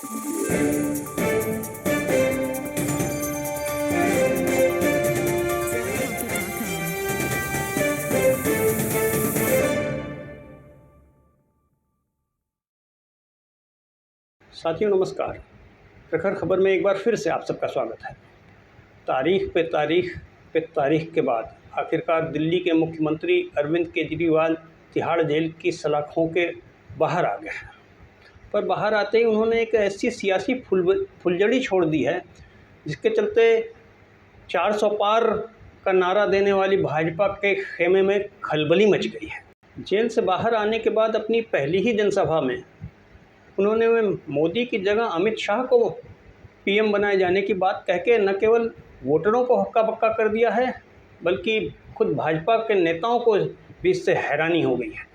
साथियों नमस्कार। प्रखर खबर में एक बार फिर से आप सबका स्वागत है। तारीख पे तारीख के बाद आखिरकार दिल्ली के मुख्यमंत्री अरविंद केजरीवाल तिहाड़ जेल की सलाखों के बाहर आ गए हैं। पर बाहर आते ही उन्होंने एक ऐसी सियासी फुलझड़ी छोड़ दी है जिसके चलते 400 पार का नारा देने वाली भाजपा के खेमे में खलबली मच गई है। जेल से बाहर आने के बाद अपनी पहली ही जनसभा में उन्होंने मोदी की जगह अमित शाह को पीएम बनाए जाने की बात कह के न केवल वोटरों को हक्का बक्का कर दिया है, बल्कि खुद भाजपा के नेताओं को भी इससे हैरानी हो गई है।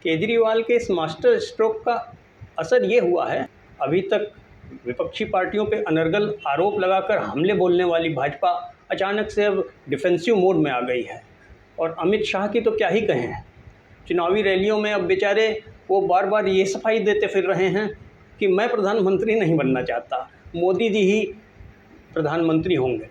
केजरीवाल के इस मास्टर स्ट्रोक का असर ये हुआ है, अभी तक विपक्षी पार्टियों पे अनर्गल आरोप लगाकर हमले बोलने वाली भाजपा अचानक से अब डिफेंसिव मोड में आ गई है। और अमित शाह की तो क्या ही कहें, चुनावी रैलियों में अब बेचारे वो बार बार ये सफाई देते फिर रहे हैं कि मैं प्रधानमंत्री नहीं बनना चाहता, मोदी जी ही प्रधानमंत्री होंगे।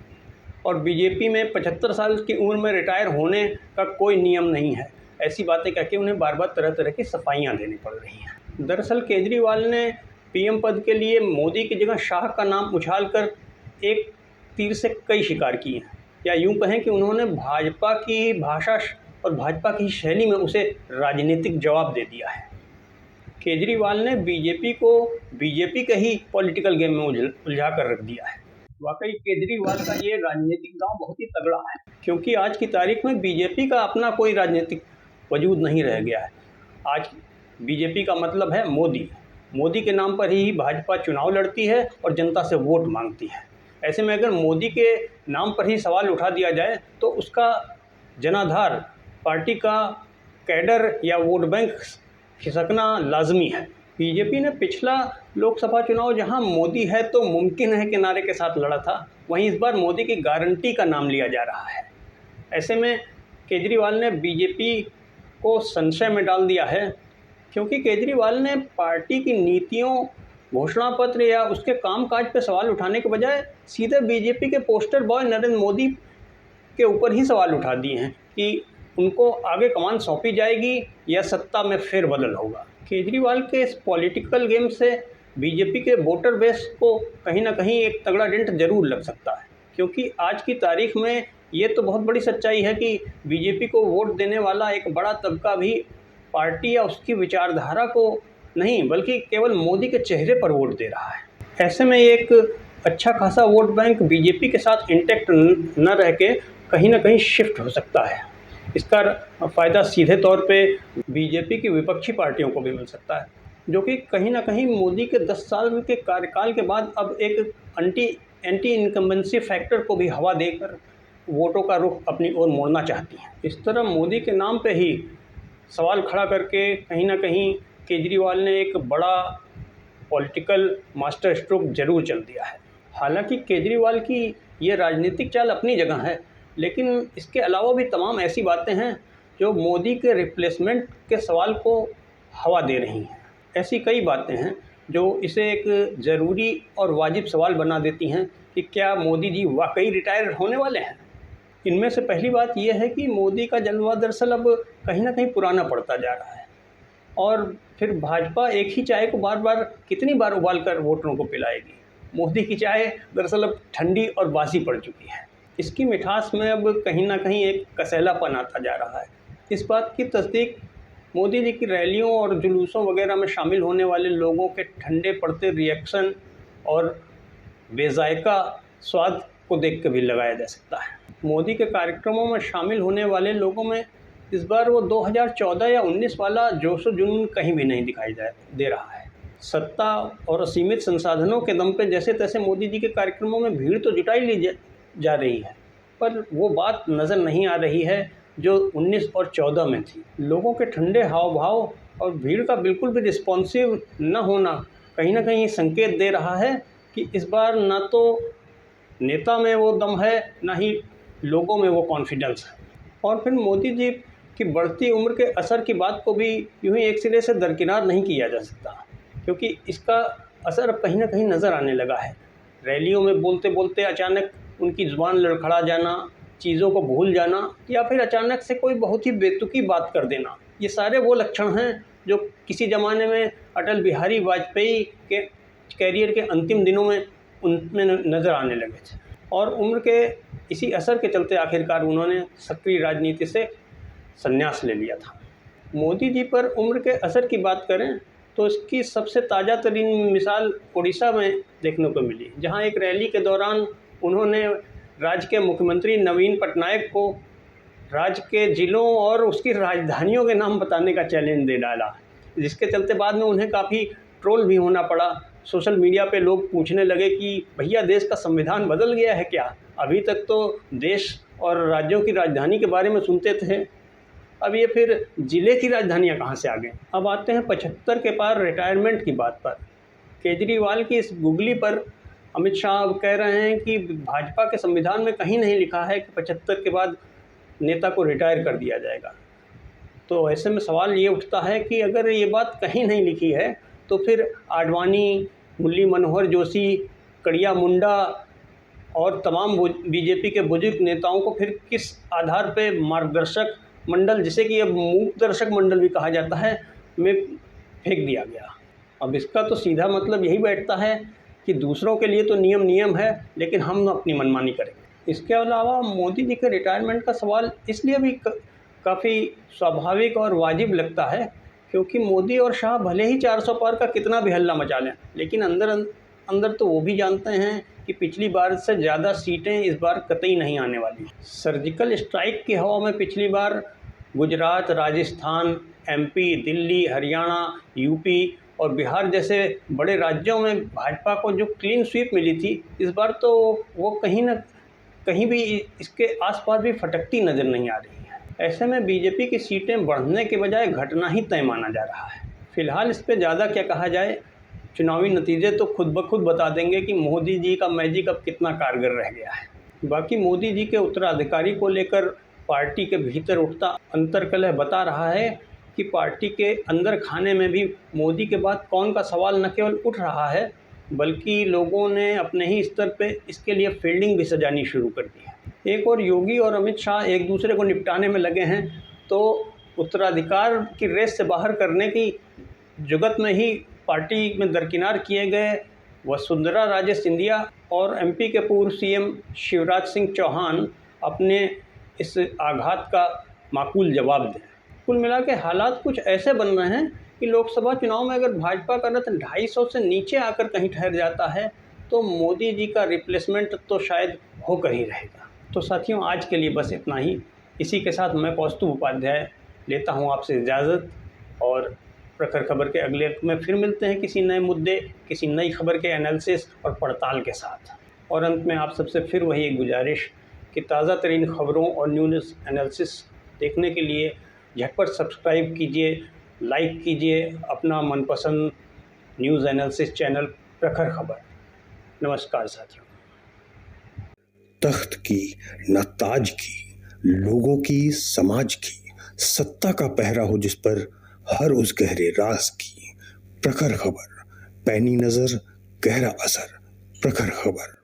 और बीजेपी में 75 साल की उम्र में रिटायर होने का कोई नियम नहीं है। ऐसी बातें कह के उन्हें बार बार तरह तरह की सफाइयाँ देनी पड़ रही हैं। दरअसल केजरीवाल ने पीएम पद के लिए मोदी की जगह शाह का नाम उछाल कर एक तीर से कई शिकार किए हैं, या यूँ कहें कि उन्होंने भाजपा की भाषा और भाजपा की शैली में उसे राजनीतिक जवाब दे दिया है। केजरीवाल ने बीजेपी को बीजेपी के ही पॉलिटिकल गेम में उलझा कर रख दिया है। वाकई केजरीवाल का ये राजनीतिक दांव बहुत ही तगड़ा है, क्योंकि आज की तारीख में बीजेपी का अपना कोई राजनीतिक वजूद नहीं रह गया है। आज बीजेपी का मतलब है मोदी। मोदी के नाम पर ही भाजपा चुनाव लड़ती है और जनता से वोट मांगती है। ऐसे में अगर मोदी के नाम पर ही सवाल उठा दिया जाए तो उसका जनाधार, पार्टी का कैडर या वोट बैंक खिसकना लाजमी है। बीजेपी ने पिछला लोकसभा चुनाव जहां मोदी है तो मुमकिन है के नारे के साथ लड़ा था, वहीं इस बार मोदी की गारंटी का नाम लिया जा रहा है। ऐसे में केजरीवाल ने बीजेपी को संशय में डाल दिया है, क्योंकि केजरीवाल ने पार्टी की नीतियों, घोषणा पत्र या उसके कामकाज पर सवाल उठाने के बजाय सीधे बीजेपी के पोस्टर बॉय नरेंद्र मोदी के ऊपर ही सवाल उठा दिए हैं कि उनको आगे कमान सौंपी जाएगी या सत्ता में फेरबदल होगा। केजरीवाल के इस पॉलिटिकल गेम से बीजेपी के वोटर बेस को कहीं ना कहीं एक तगड़ा डेंट जरूर लग सकता है, क्योंकि आज की तारीख में ये तो बहुत बड़ी सच्चाई है कि बीजेपी को वोट देने वाला एक बड़ा तबका भी पार्टी या उसकी विचारधारा को नहीं, बल्कि केवल मोदी के चेहरे पर वोट दे रहा है। ऐसे में एक अच्छा खासा वोट बैंक बीजेपी के साथ इंटैक्ट न रह के कहीं ना कहीं शिफ्ट हो सकता है। इसका फ़ायदा सीधे तौर पे बीजेपी की विपक्षी पार्टियों को भी मिल सकता है, जो कि कहीं ना कहीं मोदी के 10 साल के कार्यकाल के बाद अब एक एंटी इनकम्बेंसी फैक्टर को भी हवा देकर वोटों का रुख अपनी ओर मोड़ना चाहती हैं। इस तरह मोदी के नाम पे ही सवाल खड़ा करके कहीं ना कहीं केजरीवाल ने एक बड़ा पॉलिटिकल मास्टर स्ट्रोक जरूर चल दिया है। हालांकि केजरीवाल की ये राजनीतिक चाल अपनी जगह है, लेकिन इसके अलावा भी तमाम ऐसी बातें हैं जो मोदी के रिप्लेसमेंट के सवाल को हवा दे रही हैं। ऐसी कई बातें हैं जो इसे एक ज़रूरी और वाजिब सवाल बना देती हैं कि क्या मोदी जी वाकई रिटायर होने वाले हैं। इनमें से पहली बात यह है कि मोदी का जलवा दरअसल अब कहीं ना कहीं पुराना पड़ता जा रहा है, और फिर भाजपा एक ही चाय को बार बार कितनी बार उबाल कर वोटरों को पिलाएगी। मोदी की चाय दरअसल अब ठंडी और बासी पड़ चुकी है। इसकी मिठास में अब कहीं ना कहीं एक कसैलापन आता जा रहा है। इस बात की तस्दीक मोदी जी की रैलियों और जुलूसों वगैरह में शामिल होने वाले लोगों के ठंडे पड़ते रिएक्शन और बेजायका स्वाद को देख कर भी लगाया जा सकता है। मोदी के कार्यक्रमों में शामिल होने वाले लोगों में इस बार वो 2014 या 19 वाला जोश व जुनून कहीं भी नहीं दिखाई दे रहा है। सत्ता और असीमित संसाधनों के दम पे जैसे तैसे मोदी जी के कार्यक्रमों में भीड़ तो जुटाई ली जा रही है, पर वो बात नज़र नहीं आ रही है जो 19 और 14 में थी। लोगों के ठंडे हाव भाव और भीड़ का बिल्कुल भी रिस्पॉन्सिव न होना कहीं ना कहीं संकेत दे रहा है कि इस बार ना तो नेता में वो दम है, ना ही लोगों में वो कॉन्फिडेंस है। और फिर मोदी जी की बढ़ती उम्र के असर की बात को भी यूँ ही एक सिरे से दरकिनार नहीं किया जा सकता, क्योंकि इसका असर अब कहीं ना कहीं नज़र आने लगा है। रैलियों में बोलते बोलते अचानक उनकी ज़ुबान लड़खड़ा जाना, चीज़ों को भूल जाना या फिर अचानक से कोई बहुत ही बेतुकी बात कर देना, ये सारे वो लक्षण हैं जो किसी ज़माने में अटल बिहारी वाजपेयी के कैरियर के अंतिम दिनों में उनमें नज़र आने लगे थे। और उम्र के इसी असर के चलते आखिरकार उन्होंने सक्रिय राजनीति से संन्यास ले लिया था। मोदी जी पर उम्र के असर की बात करें तो इसकी सबसे ताज़ा तरीन मिसाल उड़ीसा में देखने को मिली, जहां एक रैली के दौरान उन्होंने राज्य के मुख्यमंत्री नवीन पटनायक को राज्य के ज़िलों और उसकी राजधानियों के नाम बताने का चैलेंज दे डाला, जिसके चलते बाद में उन्हें काफ़ी ट्रोल भी होना पड़ा। सोशल मीडिया पे लोग पूछने लगे कि भैया देश का संविधान बदल गया है क्या? अभी तक तो देश और राज्यों की राजधानी के बारे में सुनते थे, अब ये फिर ज़िले की राजधानियाँ कहाँ से आ गई? अब आते हैं 75 के पार रिटायरमेंट की बात पर। केजरीवाल की इस गुगली पर अमित शाह अब कह रहे हैं कि भाजपा के संविधान में कहीं नहीं लिखा है कि 75 के बाद नेता को रिटायर कर दिया जाएगा। तो ऐसे में सवाल ये उठता है कि अगर ये बात कहीं नहीं लिखी है तो फिर आडवाणी, मुरली मनोहर जोशी, कड़िया मुंडा और तमाम बीजेपी के बुजुर्ग नेताओं को फिर किस आधार पे मार्गदर्शक मंडल, जिसे कि अब मूक दर्शक मंडल भी कहा जाता है, में फेंक दिया गया? अब इसका तो सीधा मतलब यही बैठता है कि दूसरों के लिए तो नियम नियम है, लेकिन हम अपनी मनमानी करेंगे। इसके अलावा मोदी जी के रिटायरमेंट का सवाल इसलिए भी काफ़ी स्वाभाविक और वाजिब लगता है क्योंकि मोदी और शाह भले ही 400 पार का कितना भी हल्ला मचा लें, लेकिन अंदर तो वो भी जानते हैं कि पिछली बार से ज़्यादा सीटें इस बार कतई नहीं आने वाली। सर्जिकल स्ट्राइक की हवा में पिछली बार गुजरात, राजस्थान, एमपी, दिल्ली, हरियाणा, यूपी और बिहार जैसे बड़े राज्यों में भाजपा को जो क्लीन स्वीप मिली थी, इस बार तो वो कहीं भी इसके आसपास भी फटकती नज़र नहीं आ रही है। ऐसे में बीजेपी की सीटें बढ़ने के बजाय घटना ही तय माना जा रहा है। फिलहाल इस पर ज़्यादा क्या कहा जाए, चुनावी नतीजे तो खुद ब खुद बता देंगे कि मोदी जी का मैजिक अब कितना कारगर रह गया है। बाकी मोदी जी के उत्तराधिकारी को लेकर पार्टी के भीतर उठता अंतर्कलह बता रहा है कि पार्टी के अंदर खाने में भी मोदी के बाद कौन का सवाल न केवल उठ रहा है, बल्कि लोगों ने अपने ही स्तर पे इसके लिए फील्डिंग भी सजानी शुरू कर दी है। एक और योगी और अमित शाह एक दूसरे को निपटाने में लगे हैं, तो उत्तराधिकार की रेस से बाहर करने की जुगत में ही पार्टी में दरकिनार किए गए वसुंधरा राजे सिंधिया और एमपी के पूर्व सीएम शिवराज सिंह चौहान अपने इस आघात का माकूल जवाब दें। कुल मिला के हालात कुछ ऐसे बन रहे हैं कि लोकसभा चुनाव में अगर भाजपा का रथ 250 से नीचे आकर कहीं ठहर जाता है तो मोदी जी का रिप्लेसमेंट तो शायद होकर ही रहेगा। तो साथियों, आज के लिए बस इतना ही। इसी के साथ मैं कौस्तुभ उपाध्याय लेता हूँ आपसे इजाज़त और प्रखर खबर के अगले अंक में फिर मिलते हैं किसी नए मुद्दे, किसी नई खबर के एनालिसिस और पड़ताल के साथ। और अंत में आप सबसे फिर वही एक गुजारिश कि ताज़ा तरीन खबरों और न्यूज़ एनालिसिस देखने के लिए झटपट सब्सक्राइब कीजिए, लाइक कीजिए अपना मनपसंद न्यूज़ एनालिसिस चैनल प्रखर खबर। नमस्कार साथियों। तख्त की न ताज की, लोगों की, समाज की, सत्ता का पहरा हो जिस पर हर उस गहरे राज की। प्रखर खबर, पैनी नजर, गहरा असर। प्रखर खबर।